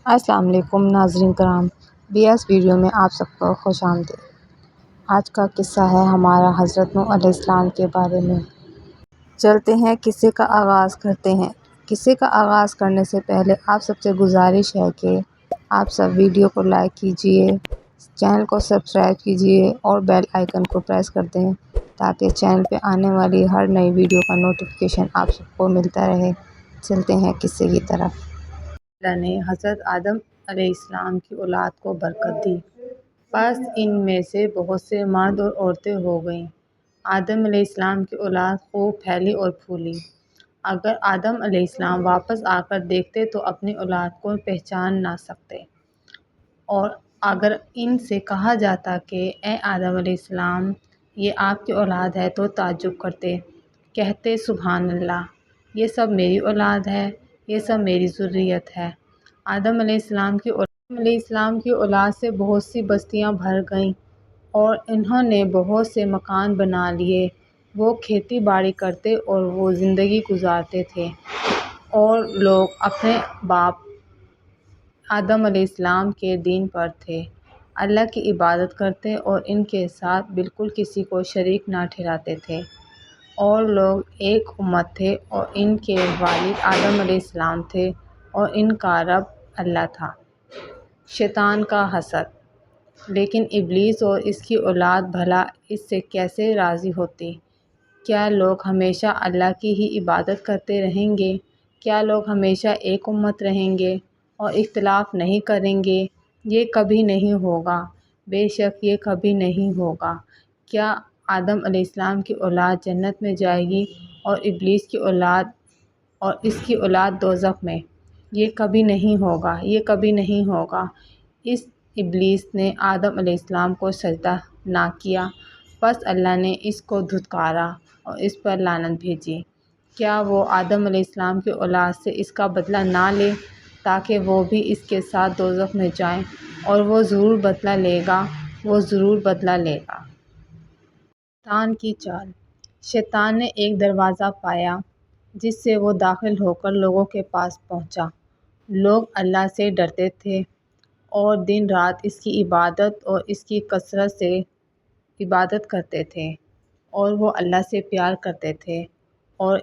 السلام علیکم ناظرین کرام، بی ایس ویڈیو میں آپ سب کو خوش آمدید۔ آج کا قصہ ہے ہمارا حضرت نوح علیہ السلام کے بارے میں۔ چلتے ہیں قصے کا آغاز کرتے ہیں۔ قصے کا آغاز کرنے سے پہلے آپ سب سے گزارش ہے کہ آپ سب ویڈیو کو لائک کیجئے، چینل کو سبسکرائب کیجئے اور بیل آئیکن کو پریس کر دیں تاکہ چینل پہ آنے والی ہر نئی ویڈیو کا نوٹیفیکیشن آپ سب کو ملتا رہے۔ چلتے ہیں قصے کی طرف۔ اللہ نے حضرت آدم علیہ السلام کی اولاد کو برکت دی، پس ان میں سے بہت سے مرد اور عورتیں ہو گئیں۔ آدم علیہ السلام کی اولاد خوب پھیلی اور پھولی۔ اگر آدم علیہ السلام واپس آ کر دیکھتے تو اپنی اولاد کو پہچان نہ سکتے، اور اگر ان سے کہا جاتا کہ اے آدم علیہ السلام یہ آپ کی اولاد ہے تو تعجب کرتے، کہتے سبحان اللہ، یہ سب میری اولاد ہے، یہ سب میری ذریت ہے۔ آدم علیہ السلام کی اولاد سے بہت سی بستیاں بھر گئیں اور انہوں نے بہت سے مکان بنا لیے۔ وہ کھیتی باڑی کرتے اور وہ زندگی گزارتے تھے، اور لوگ اپنے باپ آدم علیہ السلام کے دین پر تھے، اللہ کی عبادت کرتے اور ان کے ساتھ بالکل کسی کو شریک نہ ٹھہراتے تھے، اور لوگ ایک امت تھے، اور ان کے والد آدم علیہ السلام تھے اور ان کا رب اللہ تھا۔ شیطان کا حسد۔ لیکن ابلیس اور اس کی اولاد بھلا اس سے کیسے راضی ہوتی؟ کیا لوگ ہمیشہ اللہ کی ہی عبادت کرتے رہیں گے؟ کیا لوگ ہمیشہ ایک امت رہیں گے اور اختلاف نہیں کریں گے؟ یہ کبھی نہیں ہوگا، بے شک یہ کبھی نہیں ہوگا۔ کیا آدم علیہ السلام کی اولاد جنت میں جائے گی اور ابلیس کی اولاد اور اس کی اولاد دوزخ میں؟ یہ کبھی نہیں ہوگا، یہ کبھی نہیں ہوگا۔ اس ابلیس نے آدم علیہ السلام کو سجدہ نہ کیا، پس اللہ نے اس کو دھتکارا اور اس پر لعنت بھیجی۔ کیا وہ آدم علیہ السلام کی اولاد سے اس کا بدلہ نہ لے تاکہ وہ بھی اس کے ساتھ دوزخ میں جائیں؟ اور وہ ضرور بدلہ لے گا، وہ ضرور بدلہ لے گا۔ شیطان کی چال۔ شیطان نے ایک دروازہ پایا جس سے وہ داخل ہو کر لوگوں کے پاس پہنچا۔ لوگ اللہ سے ڈرتے تھے اور دن رات اس کی عبادت اور اس کی کثرت سے عبادت کرتے تھے، اور وہ اللہ سے پیار کرتے تھے، اور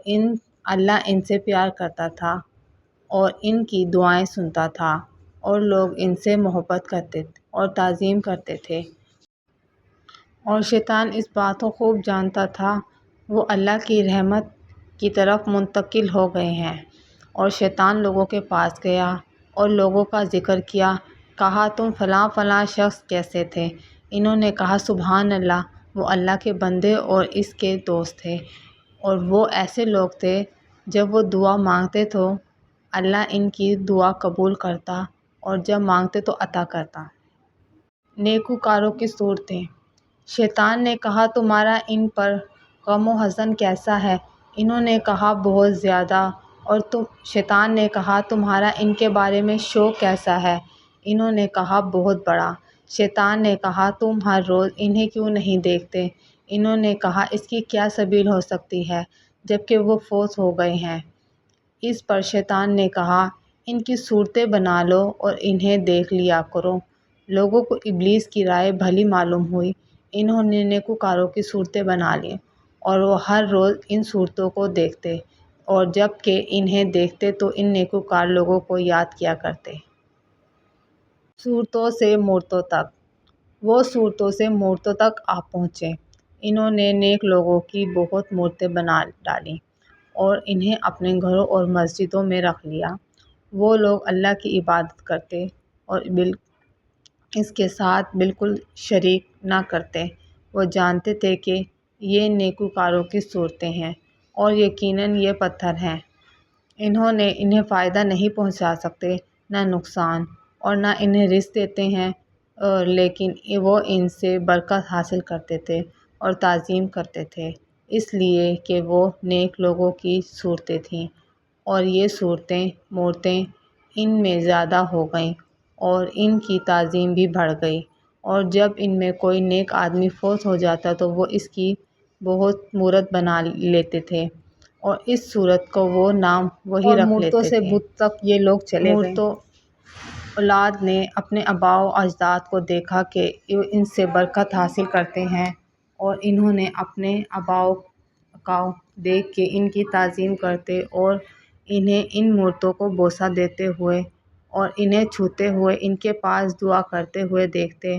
اللہ ان سے پیار کرتا تھا اور ان کی دعائیں سنتا تھا، اور لوگ ان سے محبت کرتے اور تعظیم کرتے تھے۔ اور شیطان اس بات کو خوب جانتا تھا وہ اللہ کی رحمت کی طرف منتقل ہو گئے ہیں، اور شیطان لوگوں کے پاس گیا اور لوگوں کا ذکر کیا، کہا تم فلاں فلاں شخص کیسے تھے؟ انہوں نے کہا سبحان اللہ، وہ اللہ کے بندے اور اس کے دوست تھے، اور وہ ایسے لوگ تھے جب وہ دعا مانگتے تو اللہ ان کی دعا قبول کرتا اور جب مانگتے تو عطا کرتا۔ نیکوکاروں کی صورتیں۔ شیطان نے کہا تمہارا ان پر غم و حزن کیسا ہے؟ انہوں نے کہا بہت زیادہ۔ اور شیطان نے کہا تمہارا ان کے بارے میں شوق کیسا ہے؟ انہوں نے کہا بہت بڑا۔ شیطان نے کہا تم ہر روز انہیں کیوں نہیں دیکھتے؟ انہوں نے کہا اس کی کیا سبیل ہو سکتی ہے جبکہ وہ فوت ہو گئے ہیں۔ اس پر شیطان نے کہا ان کی صورتیں بنا لو اور انہیں دیکھ لیا کرو۔ لوگوں کو ابلیس کی رائے بھلی معلوم ہوئی، انہوں نے نیکوکاروں کی صورتیں بنا لیں اور وہ ہر روز ان صورتوں کو دیکھتے، اور جب کہ انہیں دیکھتے تو ان نیکوکار لوگوں کو یاد کیا کرتے۔ صورتوں سے مورتوں تک۔ وہ صورتوں سے مورتوں تک آ پہنچے۔ انہوں نے نیک لوگوں کی بہت مورتیں بنا ڈالیں اور انہیں اپنے گھروں اور مسجدوں میں رکھ لیا۔ وہ لوگ اللہ کی عبادت کرتے اور اس کے ساتھ بالکل شریک نہ کرتے۔ وہ جانتے تھے کہ یہ نیکوکاروں کی صورتیں ہیں اور یقیناً یہ پتھر ہیں، انہیں فائدہ نہیں پہنچا سکتے نہ نقصان، اور نہ انہیں رزق دیتے ہیں، لیکن وہ ان سے برکت حاصل کرتے تھے اور تعظیم کرتے تھے، اس لیے کہ وہ نیک لوگوں کی صورتیں تھیں۔ اور یہ صورتیں مورتیں ان میں زیادہ ہو گئیں اور ان کی تعظیم بھی بڑھ گئی، اور جب ان میں کوئی نیک آدمی فوت ہو جاتا تو وہ اس کی بہت مورت بنا لیتے تھے اور اس صورت کو وہ نام وہی رکھ لیتے تھے۔ اور مورتوں سے بت تک یہ لوگ چلے گئے۔ اولاد نے اپنے آباء و اجداد کو دیکھا کہ ان سے برکت حاصل کرتے ہیں، اور انہوں نے اپنے آباء کو دیکھ کے ان کی تعظیم کرتے اور انہیں ان مورتوں کو بوسہ دیتے ہوئے اور انہیں چھوتے ہوئے ان کے پاس دعا کرتے ہوئے دیکھتے،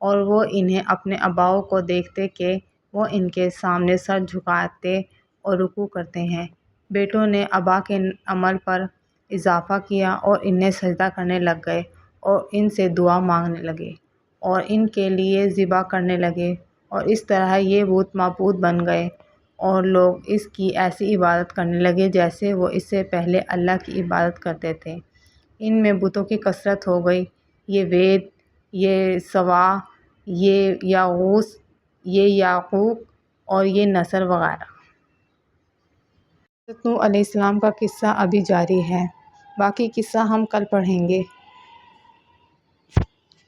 اور وہ انہیں اپنے آباء کو دیکھتے کہ وہ ان کے سامنے سر جھکاتے اور رکوع کرتے ہیں۔ بیٹوں نے آباء کے عمل پر اضافہ کیا اور انہیں سجدہ کرنے لگ گئے اور ان سے دعا مانگنے لگے اور ان کے لیے ذبح کرنے لگے، اور اس طرح یہ بت معبود بن گئے اور لوگ اس کی ایسی عبادت کرنے لگے جیسے وہ اس سے پہلے اللہ کی عبادت کرتے تھے۔ ان میں بتوں کی کثرت ہو گئی، یہ وید، یہ سوا، یہ یاغوث، یہ یعوق اور یہ نصر وغیرہ۔ حضرت نوح علیہ السلام کا قصہ ابھی جاری ہے، باقی قصہ ہم کل پڑھیں گے۔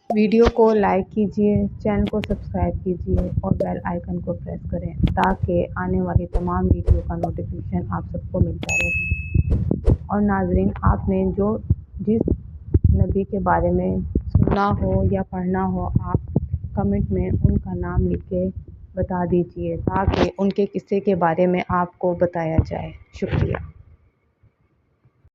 ویڈیو کو لائک کیجیے، چینل کو سبسکرائب کیجیے اور بیل آئیکن کو پریس کریں تاکہ آنے والی تمام ویڈیو کا نوٹیفیکیشن آپ سب کو ملتا رہے۔ اور ناظرین، آپ نے جس نبی کے بارے میں سننا ہو یا پڑھنا ہو، آپ کمنٹ میں ان کا نام لکھ کے بتا دیجیے تاکہ ان کے قصے کے بارے میں آپ کو بتایا جائے۔ شکریہ۔